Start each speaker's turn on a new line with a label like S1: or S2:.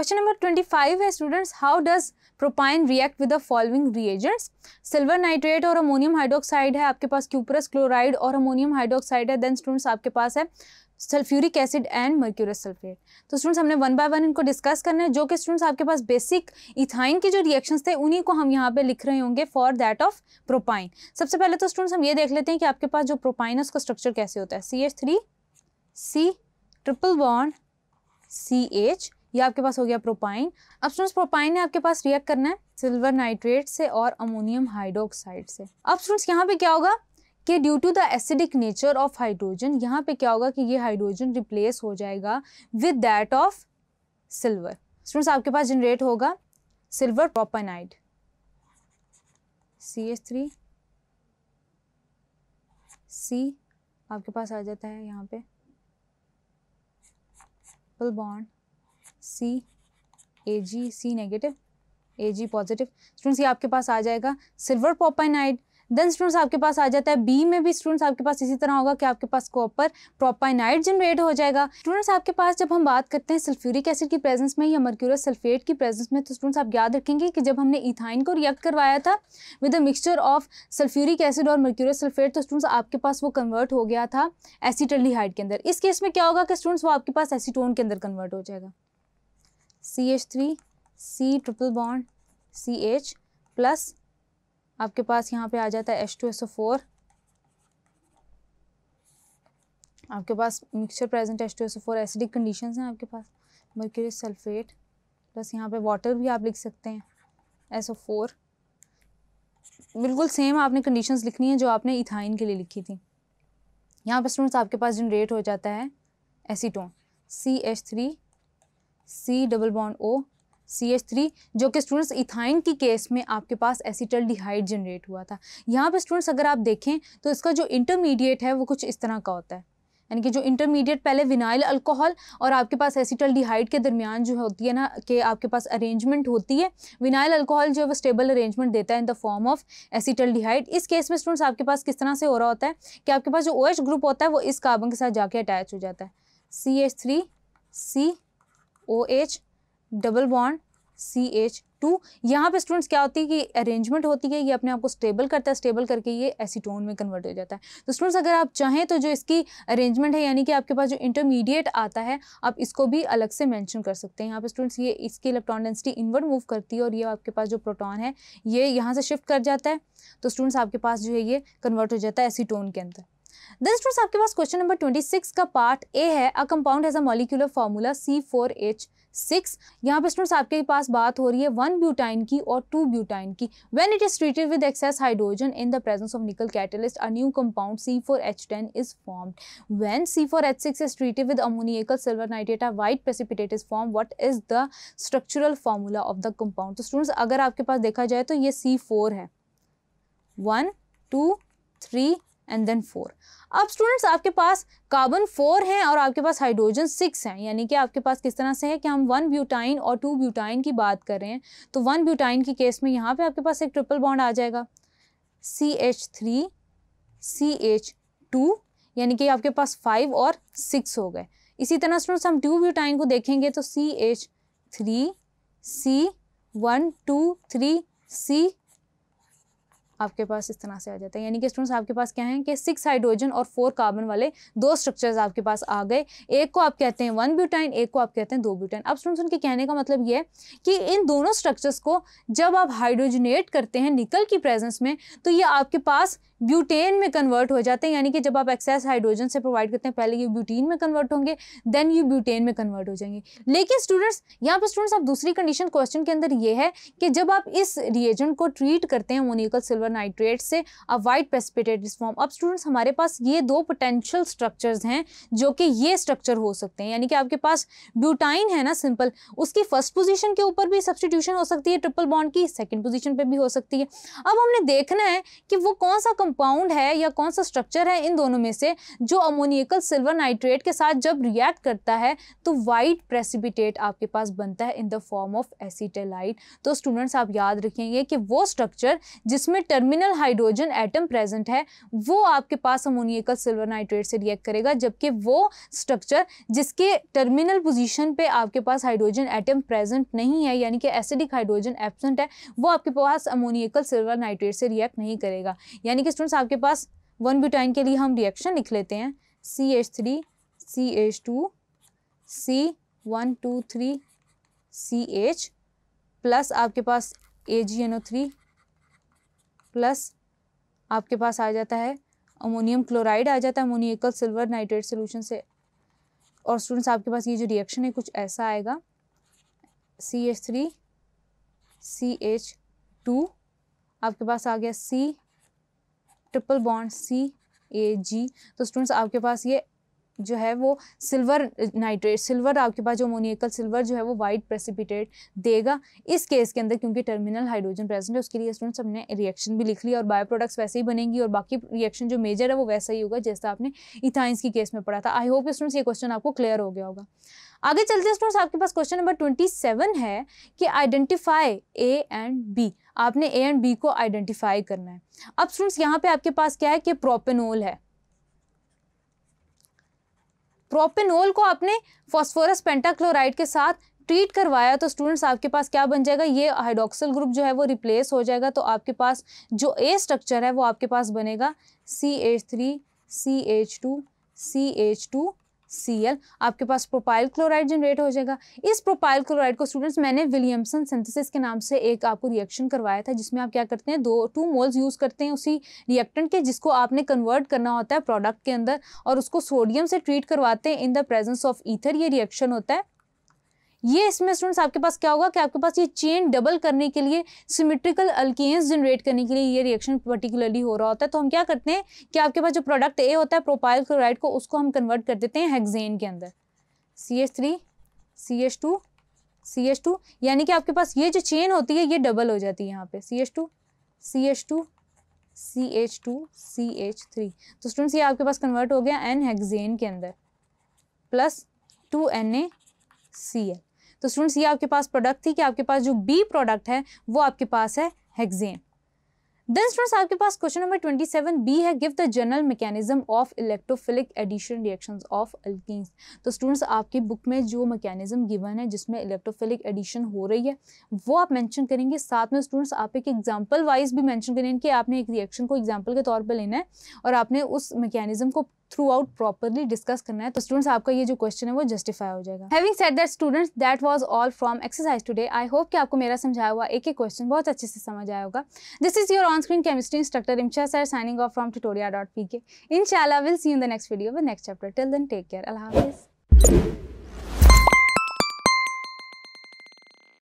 S1: Question number 25 है students, how does propyne react with the following reagents. Silver nitrate और ammonium hydroxide है, आपके पास cuprous chloride और ammonium hydroxide है, then students आपके पास है sulphuric acid and mercurous sulphate. तो स्टूडेंट्स हमने वन बाय वन इनको डिस्कस करना है, जो कि स्टूडेंट्स आपके पास बेसिक इथाइन के जो रिएक्शंस थे उन्हीं को हम यहाँ पे लिख रहे होंगे फॉर दैट ऑफ प्रोपाइन। सबसे पहले तो स्टूडेंट्स हम ये देख लेते हैं कि आपके पास जो प्रोपाइन है उसका स्ट्रक्चर कैसे होता है। CH3 ट्रिपल बॉन्ड CH, ये आपके पास हो गया प्रोपाइन। अब स्टूडेंट्स प्रोपाइन ने आपके पास रिएक्ट करना है सिल्वर नाइट्रेट से और अमोनियम हाइड्रोक्साइड से। अब स्टूडेंट्स यहाँ पे क्या होगा कि due to the acidic nature of hydrogen, यहाँ पे क्या होगा कि ये हाइड्रोजन रिप्लेस हो जाएगा with that of silver. Students आपके पास जनरेट होगा सिल्वर प्रोपाइनाइड CH3 C, आपके पास आ जाता है यहाँ पे triple bond C Ag, C negative Ag positive. Students ये आपके पास आ जाएगा सिल्वर प्रोपाइनाइड। देन स्टूडेंट्स आपके पास आ जाता है बी में भी स्टूडेंट्स आपके पास इसी तरह होगा कि आपके पास कॉपर प्रोपाइनाइड जनरेट हो जाएगा। स्टूडेंट्स आपके पास जब हम बात करते हैं सल्फ्यूरिक एसिड की प्रेजेंस में या मर्क्यूरस सल्फेट की प्रेजेंस में, तो स्टूडेंट्स आप याद रखेंगे कि जब हमने इथाइन को रिएक्ट करवाया था with a mixture of sulphuric acid और मर्क्यूरस सल्फेट, तो स्टूडेंट्स आपके पास वो कन्वर्ट हो गया था एसीटल्डिहाइड के अंदर। इस केस में क्या होगा कि स्टूडेंट्स वो आपके पास एसीटोन के अंदर कन्वर्ट हो जाएगा। CH3 C triple bond CH plus आपके पास यहाँ पे आ जाता है H2SO4, आपके पास mixture present H2SO4, acidic conditions हैं आपके पास, मर्क्यूरस सल्फेट प्लस यहाँ पे वाटर भी आप लिख सकते हैं SO4। बिल्कुल सेम आपने कंडीशंस लिखनी है जो आपने इथाइन के लिए लिखी थी। यहाँ पे स्टूडेंट्स आपके पास जनरेट हो जाता है acetone CH3 C double bond O CH3, जो कि स्टूडेंट्स इथाइन की केस में आपके पास एसिटल्डिहाइड जनरेट हुआ था। यहाँ पे स्टूडेंट्स अगर आप देखें तो इसका जो इंटरमीडिएट है वो कुछ इस तरह का होता है, यानी कि जो इंटरमीडिएट पहले विनाइल अल्कोहल और आपके पास एसिटल्डिहाइड के दरमियान जो होती है ना कि आपके पास अरेंजमेंट होती है, विनाइल अल्कोहल जो है वो स्टेबल अरेंजमेंट देता है in the form of acetaldehyde. इस केस में स्टूडेंट्स आपके पास किस तरह से हो रहा होता है कि आपके पास जो OH ग्रुप होता है वो इस कार्बन के साथ जाके अटैच हो जाता है, CH3 C OH double bond CH2। यहाँ पे स्टूडेंट्स क्या होती है कि अरेंजमेंट होती है, ये अपने आप को स्टेबल करता है, स्टेबल करके ये एसीटोन में कन्वर्ट हो जाता है। तो स्टूडेंट्स अगर आप चाहें तो जो इसकी अरेंजमेंट है यानी कि आपके पास जो इंटरमीडिएट आता है आप इसको भी अलग से मेंशन कर सकते हैं। यहाँ पे स्टूडेंट्स ये इसकी इलेक्ट्रॉन डेंसिटी इनवर्ड मूव करती है और ये आपके पास जो प्रोटॉन है ये यहाँ से शिफ्ट कर जाता है, तो स्टूडेंट्स आपके पास जो है ये कन्वर्ट हो जाता है एसीटोन के अंदर। देन स्टूडेंट्स आपके पास क्वेश्चन नंबर 26 का पार्ट ए है, a compound has a molecular formula C4H6। यहाँ पे स्टूडेंट्स आपके पास बात हो रही है 1 ब्यूटाइन की और 2 ब्यूटाइन की। When it is treated with excess hydrogen in the presence of nickel catalyst a new compound C4H10 is formed. When C4H6 is treated with ammoniacal silver nitrate a white precipitate is formed. What is the structural formula of the compound? तो students अगर आपके पास देखा जाए तो ये C4 है, 1 2 3 and then 4। अब students आपके पास कार्बन 4 हैं और आपके पास हाइड्रोजन 6 हैं, यानी कि आपके पास किस तरह से है कि हम 1 ब्यूटाइन और 2 ब्यूटाइन की बात कर रहे हैं। तो 1 ब्यूटाइन की केस में यहाँ पे आपके पास एक ट्रिपल बॉन्ड आ जाएगा CH3 CH2, यानी कि आपके पास 5 और 6 हो गए। इसी तरह स्टूडेंट्स हम 2 ब्यूटाइन को देखेंगे तो CH3 C 1 2 3 C आपके पास इस तरह से आ जाता है, यानी कि स्टूडेंट्स आपके पास क्या है कि 6 हाइड्रोजन और 4 कार्बन वाले 2 स्ट्रक्चर्स आपके पास आ गए। एक को आप कहते हैं 1 ब्यूटाइन, एक को आप कहते हैं 2 ब्यूटाइन। अब स्टूडेंट्स उनके कहने का मतलब ये है कि इन दोनों स्ट्रक्चर्स को जब आप हाइड्रोजनेट करते हैं निकल की प्रेजेंस में तो ये आपके पास ब्यूटेन में कन्वर्ट हो जाते हैं, यानी कि जब आप एक्सेस हाइड्रोजन से प्रोवाइड करते हैं पहले ये ब्यूटीन में कन्वर्ट होंगे, देन ये ब्यूटेन में कन्वर्ट हो जाएंगे। लेकिन स्टूडेंट्स यहाँ पे स्टूडेंट्स आप दूसरी कंडीशन क्वेश्चन के अंदर ये है कि जब आप इस रिएजेंट को ट्रीट करते हैं अमोनियम सिल्वर नाइट्रेट से अ वाइट प्रेसिपिटेट इज फॉर्म। अब स्टूडेंट्स हमारे पास ये 2 पोटेंशियल स्ट्रक्चर्स हैं जो कि ये स्ट्रक्चर हो सकते हैं, यानी कि आपके पास ब्यूटाइन है ना सिंपल, उसकी फर्स्ट पोजीशन के ऊपर भी सब्स्टिट्यूशन हो सकती है ट्रिपल बॉन्ड की, सेकंड पोजीशन पे भी हो सकती है। अब हमने देखना है कि वो कौन सा कंपाउंड है या कौन सा स्ट्रक्चर है इन दोनों में से जो अमोनियम सिल्वर नाइट्रेट के साथ जब रिएक्ट करता है तो वाइट प्रेसिपिटेट आपके पास बनता है इन द फॉर्म ऑफ एसीटलाइट। तो स्टूडेंट्स आप याद रखेंगे कि वो स्ट्रक्चर जिसमें टर्मिनल हाइड्रोजन एटम प्रेजेंट है वो आपके पास अमोनियकल सिल्वर नाइट्रेट से रिएक्ट करेगा, जबकि वो स्ट्रक्चर जिसके टर्मिनल पोजीशन पे आपके पास हाइड्रोजन एटम प्रेजेंट नहीं है, यानी कि एसिडिक हाइड्रोजन एब्सेंट है, वो आपके पास अमोनियकल सिल्वर नाइट्रेट से रिएक्ट नहीं करेगा। यानी कि स्टूडेंट्स आपके पास 1 ब्यूटाइन के लिए हम रिएक्शन लिख लेते हैं CH3 CH2 C123 CH plus आपके पास AgNO3 प्लस आपके पास आ जाता है अमोनियम क्लोराइड आ जाता है अमोनियकल सिल्वर नाइट्रेट सोल्यूशन से। और स्टूडेंट्स आपके पास ये जो रिएक्शन है कुछ ऐसा आएगा CH3 CH2 आपके पास आ गया C ट्रिपल बॉन्ड CAG। तो स्टूडेंट्स आपके पास ये जो है वो सिल्वर नाइट्रेट, सिल्वर आपके पास जो अमोनियकल सिल्वर जो है वो वाइट प्रेसिपिटेट देगा इस केस के अंदर, क्योंकि टर्मिनल हाइड्रोजन प्रेजेंट है। उसके लिए स्टूडेंट्स हमने रिएक्शन भी लिख लिया और बायो प्रोडक्ट्स वैसे ही बनेंगी और बाकी रिएक्शन जो मेजर है वो वैसा ही होगा जैसा आपने इथाइंस की केस में पढ़ा था। आई होप स्टूडेंट्स ये क्वेश्चन आपको क्लियर हो गया होगा। आगे चलते हैं स्टूडेंट्स, आपके पास क्वेश्चन नंबर 27 है कि आइडेंटिफाई A एंड B। आपने A एंड B को आइडेंटिफाई करना है। अब स्टूडेंट्स यहाँ पे आपके पास क्या है कि प्रोपेनॉल है। प्रोपेनॉल को आपने फॉस्फोरस पेंटाक्लोराइड के साथ ट्रीट करवाया तो स्टूडेंट्स आपके पास क्या बन जाएगा, ये हाइड्रोक्सिल ग्रुप जो है वो रिप्लेस हो जाएगा। तो आपके पास जो A स्ट्रक्चर है वो आपके पास बनेगा CH3 CH2 CH2 Cl। आपके पास प्रोपाइल क्लोराइड जनरेट हो जाएगा। इस प्रोपाइल क्लोराइड को स्टूडेंट्स मैंने विलियमसन सिंथेसिस के नाम से एक आपको रिएक्शन करवाया था, जिसमें आप क्या करते हैं 2 मोल्स यूज़ करते हैं उसी रिएक्टेंट के, जिसको आपने कन्वर्ट करना होता है प्रोडक्ट के अंदर और उसको सोडियम से ट्रीट करवाते हैं इन द प्रेजेंस ऑफ ईथर। ये रिएक्शन होता है। ये इसमें स्टूडेंट्स आपके पास क्या होगा कि आपके पास ये चेन डबल करने के लिए, सिमेट्रिकल अल्केन्स जनरेट करने के लिए ये रिएक्शन पर्टिकुलरली हो रहा होता है। तो हम क्या करते हैं कि आपके पास जो प्रोडक्ट A होता है प्रोपाइल क्लोराइड को, उसको हम कन्वर्ट कर देते हैं हेक्सेन के अंदर CH3 CH2 CH2, यानी कि आपके पास ये जो चेन होती है ये डबल हो जाती है यहाँ पे CH2 CH2 CH2 CH3। तो स्टूडेंट्स ये आपके पास कन्वर्ट हो गया N हेक्सेन के अंदर प्लस 2NaCl। तो स्टूडेंट्स ये आपके पास प्रोडक्ट थी कि आपके पास जो B प्रोडक्ट है वो आपके पास है हेक्सेन। देन स्टूडेंट्स आपके पास क्वेश्चन नंबर 27B है, give the general mechanism of electrophilic addition reactions of alkenes. तो स्टूडेंट्स आपकी बुक में जो मैकेनिज्म गिवन है जिसमें इलेक्ट्रोफिलिक एडिशन हो रही है वो आप मेंशन करेंगे। साथ में स्टूडेंट्स आप एक एग्जांपल वाइज भी मेंशन करेंगे कि आपने एक रिएक्शन को एग्जांपल के तौर पर लेना है और आपने उस मैकेनिज्म को थ्रू आउट प्रॉपरली डिस्कस करना है। तो स्टूडेंट्स आपका ये जो क्वेश्चन है वो जस्टिफाई हो जाएगा। Having said that students, that was all from exercise today. I hope कि आपको मेरा समझाया हुआ एक एक क्वेश्चन बहुत अच्छे से समझ आया होगा। This is your on screen chemistry instructor Imsha sir signing off from tutoria.pk। इंशाल्लाह will see you in the next video with next chapter. Till then take care. अल्लाह हाफिज़।